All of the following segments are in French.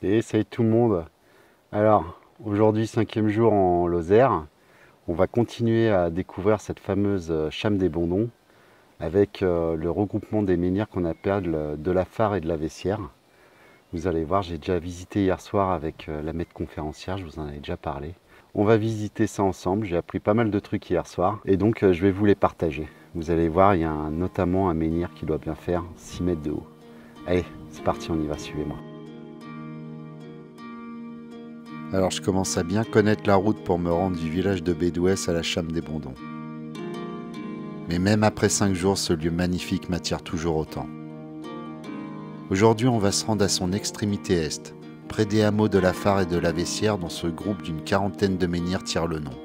Et salut tout le monde. Alors, aujourd'hui, 5e jour en Lozère. On va continuer à découvrir cette fameuse Cham des Bondons avec le regroupement des menhirs qu'on appelle de la Fare et de la Vessière. Vous allez voir, j'ai déjà visité hier soir avec la maître conférencière, je vous en avais déjà parlé. On va visiter ça ensemble, j'ai appris pas mal de trucs hier soir et donc je vais vous les partager. Vous allez voir, il y a notamment un menhir qui doit bien faire 6 mètres de haut. Allez, c'est parti, on y va, suivez-moi. Alors je commence à bien connaître la route pour me rendre du village de Bédouès à la Cham des Bondons. Mais même après 5 jours, ce lieu magnifique m'attire toujours autant. Aujourd'hui, on va se rendre à son extrémité est, près des hameaux de la Fare et de la Vessière dont ce groupe d'une quarantaine de menhirs tire le nom.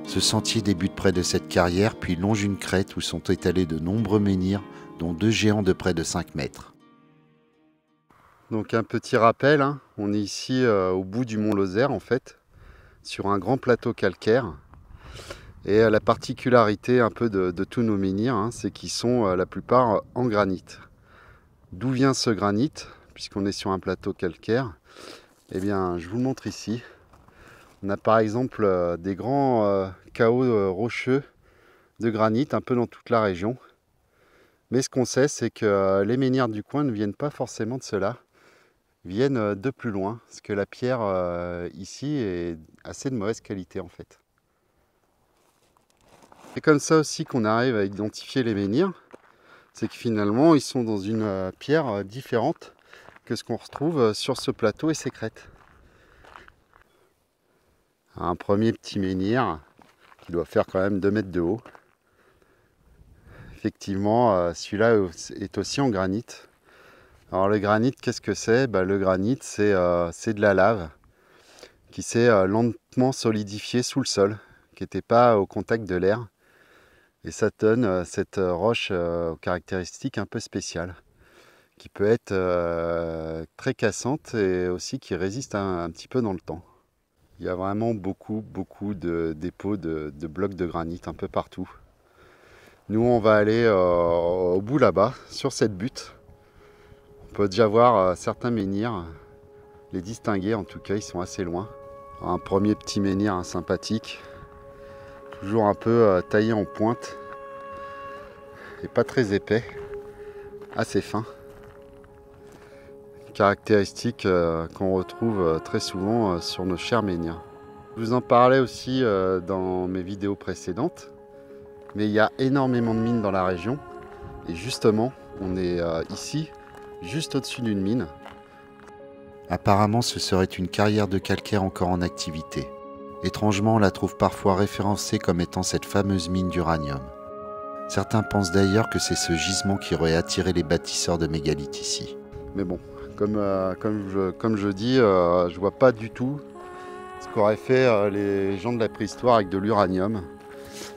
Ce sentier débute près de cette carrière puis longe une crête où sont étalés de nombreux menhirs, dont 2 géants de près de 5 mètres. Donc un petit rappel, hein, on est ici au bout du mont Lozère en fait, sur un grand plateau calcaire. Et la particularité un peu de tous nos menhirs, hein, c'est qu'ils sont la plupart en granit. D'où vient ce granit, puisqu'on est sur un plateau calcaire? Eh bien, je vous le montre ici. On a par exemple des grands cahots rocheux de granit un peu dans toute la région. Mais ce qu'on sait, c'est que les menhirs du coin ne viennent pas forcément de cela, viennent de plus loin, parce que la pierre ici est assez de mauvaise qualité en fait. C'est comme ça aussi qu'on arrive à identifier les menhirs, c'est que finalement ils sont dans une pierre différente que ce qu'on retrouve sur ce plateau et ses crêtes. Un premier petit menhir qui doit faire quand même 2 mètres de haut. Effectivement, celui-là est aussi en granit. Alors le granit, qu'est-ce que c'est? Le granit, c'est de la lave qui s'est lentement solidifiée sous le sol, qui n'était pas au contact de l'air. Et ça donne cette roche aux caractéristiques un peu spéciales, qui peut être très cassante et aussi qui résiste un petit peu dans le temps. Il y a vraiment beaucoup de dépôts de blocs de granit un peu partout. Nous, on va aller au bout là-bas, sur cette butte. On peut déjà voir certains menhirs, les distinguer en tout cas, ils sont assez loin. Un premier petit menhir hein, sympathique, toujours un peu taillé en pointe et pas très épais, assez fin. Caractéristique qu'on retrouve très souvent sur nos chers menhirs. Je vous en parlais aussi dans mes vidéos précédentes, mais il y a énormément de mines dans la région et justement on est ici juste au-dessus d'une mine. Apparemment ce serait une carrière de calcaire encore en activité. Étrangement on la trouve parfois référencée comme étant cette fameuse mine d'uranium. Certains pensent d'ailleurs que c'est ce gisement qui aurait attiré les bâtisseurs de mégalithes ici. Mais bon, comme je dis, je vois pas du tout ce qu'auraient fait les gens de la préhistoire avec de l'uranium.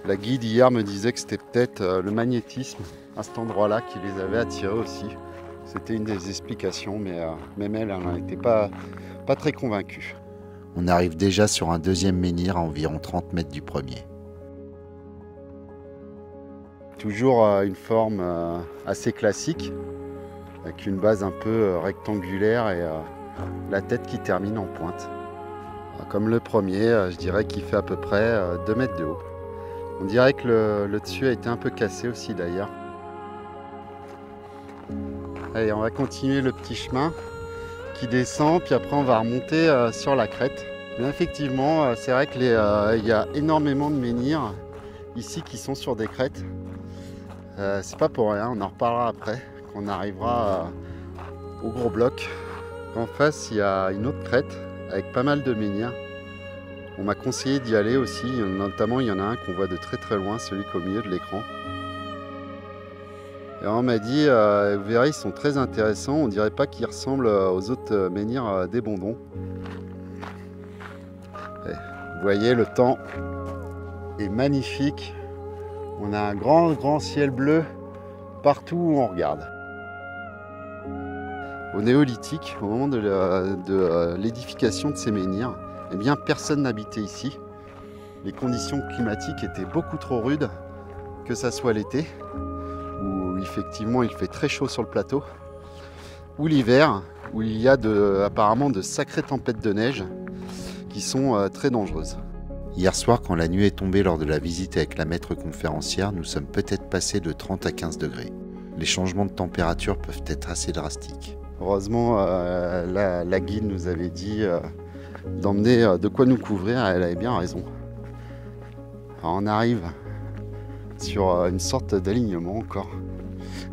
La guide hier me disait que c'était peut-être le magnétisme à cet endroit-là qui les avait attirés aussi. C'était une des explications, mais même elle n'en était pas très convaincue. On arrive déjà sur un deuxième menhir à environ 30 mètres du premier. Toujours une forme assez classique, avec une base un peu rectangulaire et la tête qui termine en pointe. Comme le premier, je dirais qu'il fait à peu près 2 mètres de haut. On dirait que le dessus a été un peu cassé aussi d'ailleurs. Allez, on va continuer le petit chemin qui descend, puis après on va remonter sur la crête. Mais effectivement, c'est vrai qu'il y a énormément de menhirs ici qui sont sur des crêtes. C'est pas pour rien, on en reparlera après, quand on arrivera au gros bloc. En face, il y a une autre crête avec pas mal de menhirs. On m'a conseillé d'y aller aussi, notamment il y en a un qu'on voit de très loin, celui qui est au milieu de l'écran. Et on m'a dit, vous verrez, ils sont très intéressants, on dirait pas qu'ils ressemblent aux autres menhirs des Bondons. Et vous voyez, le temps est magnifique. On a un grand ciel bleu partout où on regarde. Au néolithique, au moment de l'édification de ces menhirs, eh bien personne n'habitait ici. Les conditions climatiques étaient beaucoup trop rudes, que ça soit l'été, où effectivement il fait très chaud sur le plateau. ou l'hiver, où il y a apparemment de sacrées tempêtes de neige qui sont très dangereuses. Hier soir, quand la nuit est tombée lors de la visite avec la maître conférencière, nous sommes peut-être passés de 30 à 15 degrés. Les changements de température peuvent être assez drastiques. Heureusement, la guide nous avait dit d'emmener de quoi nous couvrir, elle avait bien raison. Alors on arrive sur une sorte d'alignement encore.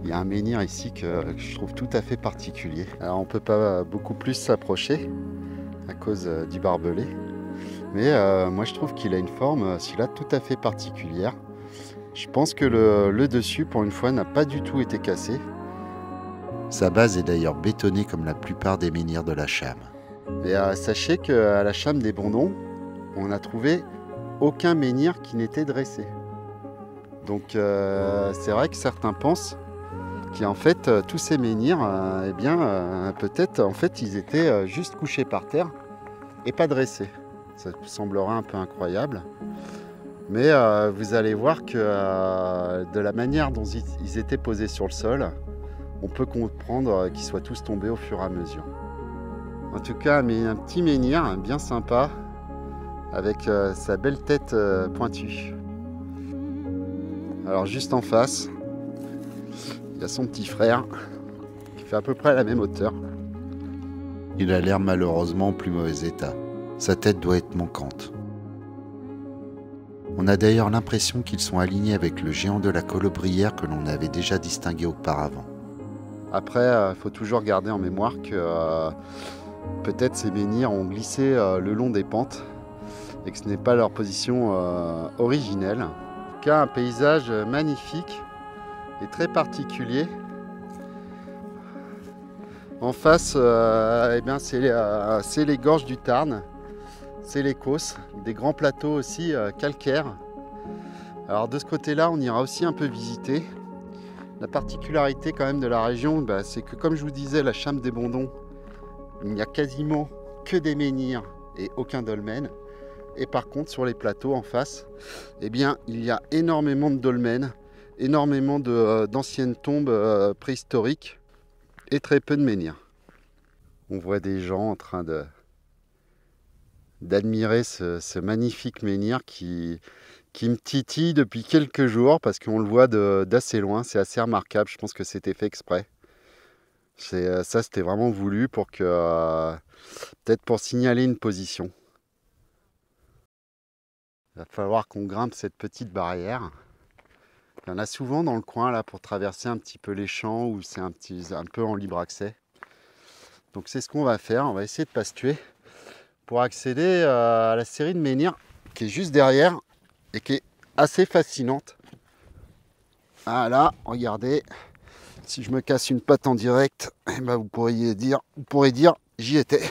Il y a un menhir ici que je trouve tout à fait particulier. Alors on ne peut pas beaucoup plus s'approcher à cause du barbelé. Mais moi je trouve qu'il a une forme, celui-là, tout à fait particulière. Je pense que le dessus, pour une fois, n'a pas du tout été cassé. Sa base est d'ailleurs bétonnée comme la plupart des menhirs de la Cham. Et sachez qu'à la Cham des Bondons, on n'a trouvé aucun menhir qui n'était dressé. Donc c'est vrai que certains pensent qu'en fait tous ces menhirs, peut-être en fait ils étaient juste couchés par terre et pas dressés. Ça semblerait un peu incroyable, mais vous allez voir que de la manière dont ils étaient posés sur le sol, on peut comprendre qu'ils soient tous tombés au fur et à mesure. En tout cas, un petit menhir bien sympa, avec sa belle tête pointue. Alors juste en face, il y a son petit frère, qui fait à peu près la même hauteur. Il a l'air malheureusement en plus mauvais état. Sa tête doit être manquante. On a d'ailleurs l'impression qu'ils sont alignés avec le géant de la Colobrière que l'on avait déjà distingué auparavant. Après, il faut toujours garder en mémoire que peut-être ces menhirs ont glissé le long des pentes et que ce n'est pas leur position originelle. En tout cas, un paysage magnifique et très particulier. En face, c'est les gorges du Tarn. C'est les Causses, des grands plateaux aussi calcaires. Alors de ce côté-là, on ira aussi un peu visiter. La particularité quand même de la région, c'est que comme je vous disais, la Cham des Bondons, il n'y a quasiment que des menhirs et aucun dolmen. Et par contre, sur les plateaux en face, il y a énormément de dolmens, énormément d'anciennes tombes préhistoriques et très peu de menhirs. On voit des gens en train d'admirer ce magnifique menhir qui me titille depuis quelques jours parce qu'on le voit d'assez loin. C'est assez remarquable, je pense que c'était fait exprès. Ça, c'était vraiment voulu pour que peut-être pour signaler une position. Il va falloir qu'on grimpe cette petite barrière. Il y en a souvent dans le coin là pour traverser un petit peu les champs où c'est un peu en libre accès. Donc c'est ce qu'on va faire, on va essayer de ne pas se tuer pour accéder à la série de menhirs qui est juste derrière et qui est assez fascinante. Ah là, regardez, si je me casse une patte en direct, vous pourrez dire j'y étais.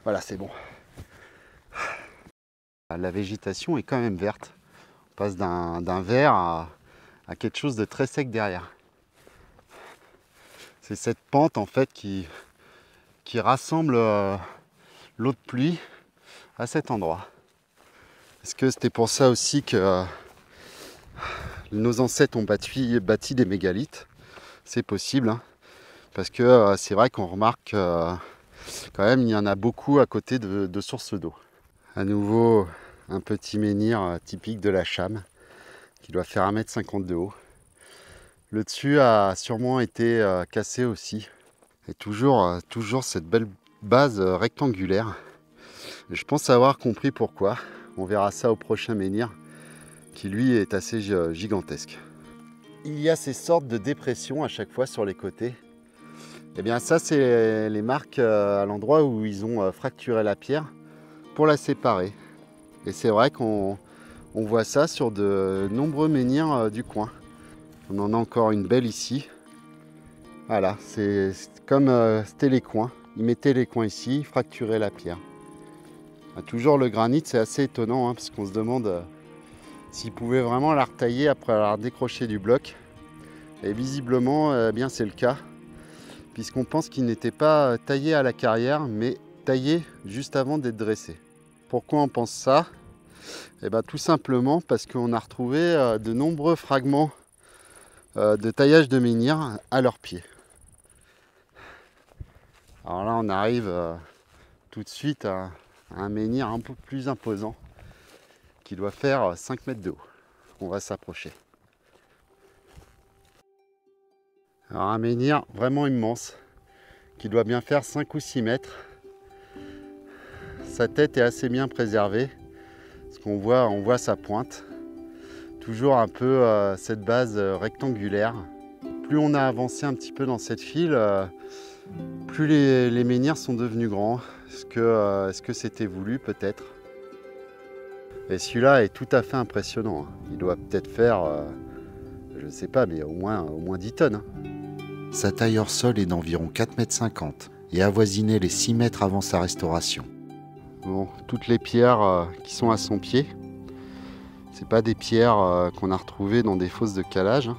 Voilà, c'est bon. La végétation est quand même verte. On passe d'un vert à quelque chose de très sec derrière. C'est cette pente en fait qui rassemble l'eau de pluie à cet endroit. Est-ce que c'était pour ça aussi que nos ancêtres ont bâti des mégalithes? C'est possible, hein, parce que c'est vrai qu'on remarque quand même il y en a beaucoup à côté de sources d'eau. À nouveau, un petit menhir typique de la Cham qui doit faire 1,50 m de haut. Le dessus a sûrement été cassé aussi. Et toujours cette belle base rectangulaire. Et je pense avoir compris pourquoi. On verra ça au prochain menhir qui lui est assez gigantesque. Il y a ces sortes de dépressions à chaque fois sur les côtés. Et bien ça c'est les marques à l'endroit où ils ont fracturé la pierre pour la séparer. Et c'est vrai qu'on voit ça sur de nombreux menhirs du coin. On en a encore une belle ici. Voilà, c'est comme c'était les coins. Ils mettaient les coins ici, ils fracturaient la pierre. Toujours le granit, c'est assez étonnant, hein, parce qu'on se demande s'ils pouvaient vraiment la retailler après avoir décroché du bloc. Et visiblement, c'est le cas, puisqu'on pense qu'il n'était pas taillé à la carrière, mais taillé juste avant d'être dressé. Pourquoi on pense ça? Tout simplement parce qu'on a retrouvé de nombreux fragments de taillage de menhir à leurs pieds. Alors là, on arrive tout de suite à un menhir un peu plus imposant qui doit faire 5 mètres de haut. On va s'approcher. Alors un menhir vraiment immense qui doit bien faire 5 ou 6 mètres. Sa tête est assez bien préservée parce qu'on voit sa pointe. Toujours un peu cette base rectangulaire. Plus on a avancé un petit peu dans cette file, plus les menhirs sont devenus grands. Est-ce que c'était voulu peut-être? Et celui-là est tout à fait impressionnant. Il doit peut-être faire, je ne sais pas, mais au moins 10 tonnes. Sa taille hors sol est d'environ 4,50 m et avoisinait les 6 mètres avant sa restauration. Bon, toutes les pierres qui sont à son pied, c'est pas des pierres qu'on a retrouvées dans des fosses de calage.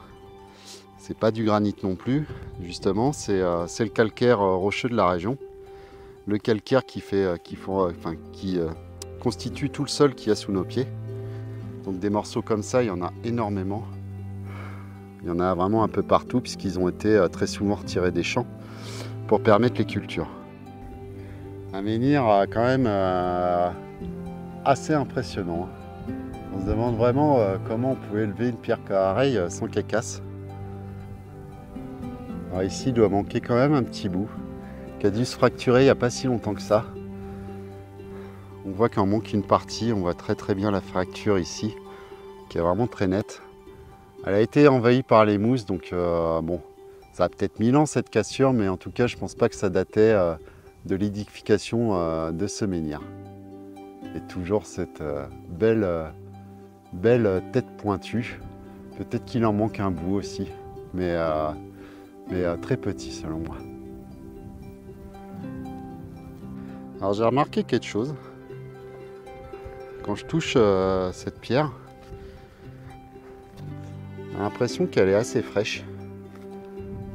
C'est pas du granit non plus, justement, c'est le calcaire rocheux de la région. Le calcaire qui constitue tout le sol qu'il y a sous nos pieds. Donc des morceaux comme ça, il y en a énormément. Il y en a vraiment un peu partout puisqu'ils ont été très souvent retirés des champs pour permettre les cultures. Un menhir quand même assez impressionnant. On se demande vraiment comment on pouvait lever une pierre pareille sans qu'elle casse. Alors ici, il doit manquer quand même un petit bout qui a dû se fracturer il n'y a pas si longtemps que ça. On voit qu'il en manque une partie, on voit très bien la fracture ici, qui est vraiment très nette. Elle a été envahie par les mousses, donc bon, ça a peut-être 1000 ans cette cassure, mais en tout cas, je ne pense pas que ça datait de l'édification de ce menhir. Et toujours cette belle tête pointue. Peut-être qu'il en manque un bout aussi, mais très petit selon moi. Alors j'ai remarqué quelque chose. Quand je touche cette pierre, j'ai l'impression qu'elle est assez fraîche,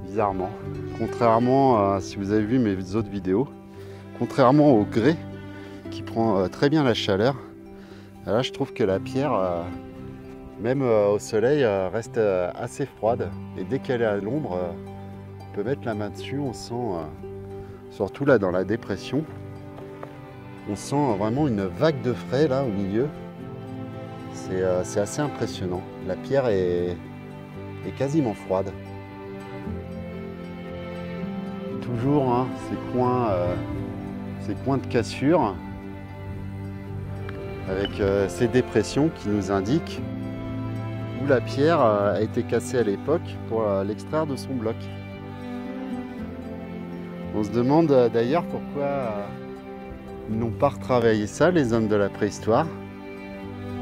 bizarrement. Contrairement à, si vous avez vu mes autres vidéos, contrairement au grès qui prend très bien la chaleur, là je trouve que la pierre, même au soleil, reste assez froide. Et dès qu'elle est à l'ombre, on peut mettre la main dessus, on sent, surtout là dans la dépression, on sent vraiment une vague de frais là au milieu. C'est assez impressionnant. La pierre est quasiment froide. Toujours hein, ces coins de cassure avec ces dépressions qui nous indiquent où la pierre a été cassée à l'époque pour l'extraire de son bloc. On se demande d'ailleurs pourquoi ils n'ont pas retravaillé ça, les hommes de la préhistoire.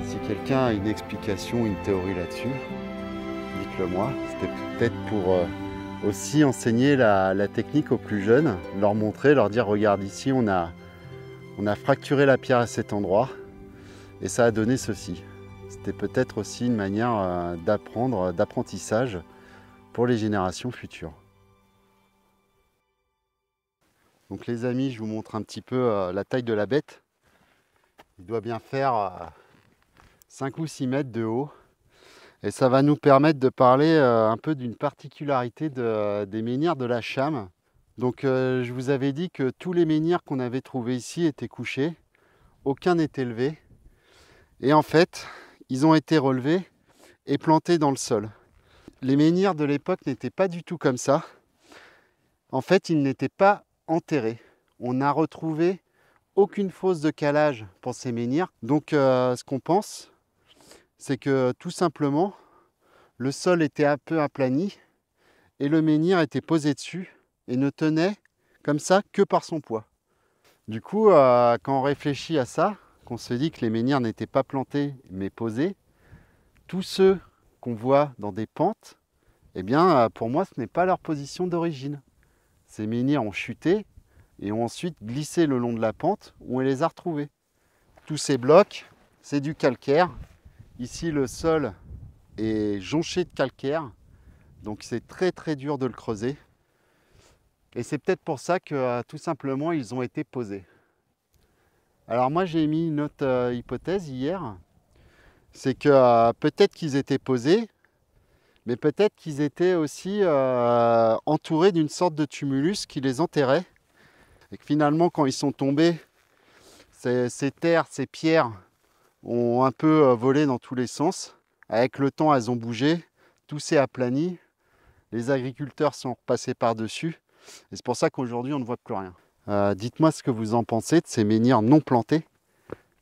Si quelqu'un a une explication, une théorie là-dessus, dites-le moi. C'était peut-être pour aussi enseigner la technique aux plus jeunes, leur montrer, leur dire regarde ici on a fracturé la pierre à cet endroit et ça a donné ceci. C'était peut-être aussi une manière d'apprentissage pour les générations futures. Donc les amis, je vous montre un petit peu la taille de la bête. Il doit bien faire 5 ou 6 mètres de haut. Et ça va nous permettre de parler un peu d'une particularité des menhirs de la Cham. Donc je vous avais dit que tous les menhirs qu'on avait trouvés ici étaient couchés. Aucun n'était levé. Et en fait, ils ont été relevés et plantés dans le sol. Les menhirs de l'époque n'étaient pas du tout comme ça. En fait, ils n'étaient pas enterrés. On n'a retrouvé aucune fosse de calage pour ces menhirs. Donc ce qu'on pense, c'est que tout simplement, le sol était un peu aplani et le menhir était posé dessus et ne tenait comme ça que par son poids. Du coup, quand on réfléchit à ça, qu'on se dit que les menhirs n'étaient pas plantés mais posés, tous ceux qu'on voit dans des pentes, eh bien pour moi ce n'est pas leur position d'origine. Ces menhirs ont chuté et ont ensuite glissé le long de la pente où on les a retrouvés. Tous ces blocs, c'est du calcaire. Ici le sol est jonché de calcaire, donc c'est très dur de le creuser. Et c'est peut-être pour ça que tout simplement ils ont été posés. Alors moi j'ai mis une autre hypothèse hier, c'est que peut-être qu'ils étaient posés, mais peut-être qu'ils étaient aussi entourés d'une sorte de tumulus qui les enterrait Et que finalement, quand ils sont tombés, ces terres, ces pierres ont un peu volé dans tous les sens. Avec le temps, elles ont bougé, tout s'est aplani, les agriculteurs sont repassés par-dessus, et c'est pour ça qu'aujourd'hui, on ne voit plus rien. Dites-moi ce que vous en pensez de ces menhirs non plantés,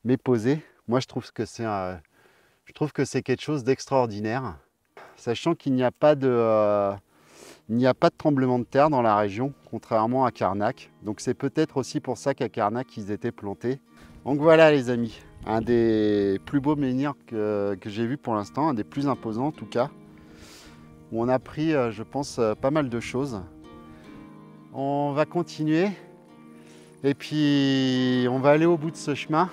mais posés. Moi, je trouve que c'est quelque chose d'extraordinaire, sachant qu'il n'y a pas de tremblement de terre dans la région, contrairement à Carnac. Donc c'est peut-être aussi pour ça qu'à Carnac, ils étaient plantés. Donc voilà les amis, un des plus beaux menhirs que j'ai vu pour l'instant, un des plus imposants en tout cas, où on a appris, je pense, pas mal de choses. On va continuer et puis on va aller au bout de ce chemin,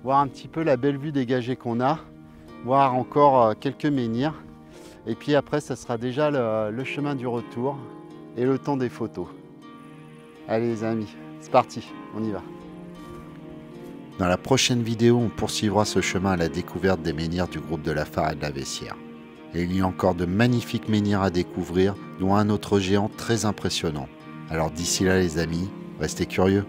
voir un petit peu la belle vue dégagée qu'on a, voir encore quelques menhirs. Et puis après, ça sera déjà le chemin du retour et le temps des photos. Allez les amis, c'est parti, on y va. Dans la prochaine vidéo, on poursuivra ce chemin à la découverte des menhirs du groupe de la Fare et de la Vessière. Et il y a encore de magnifiques menhirs à découvrir, dont un autre géant très impressionnant. Alors d'ici là les amis, restez curieux.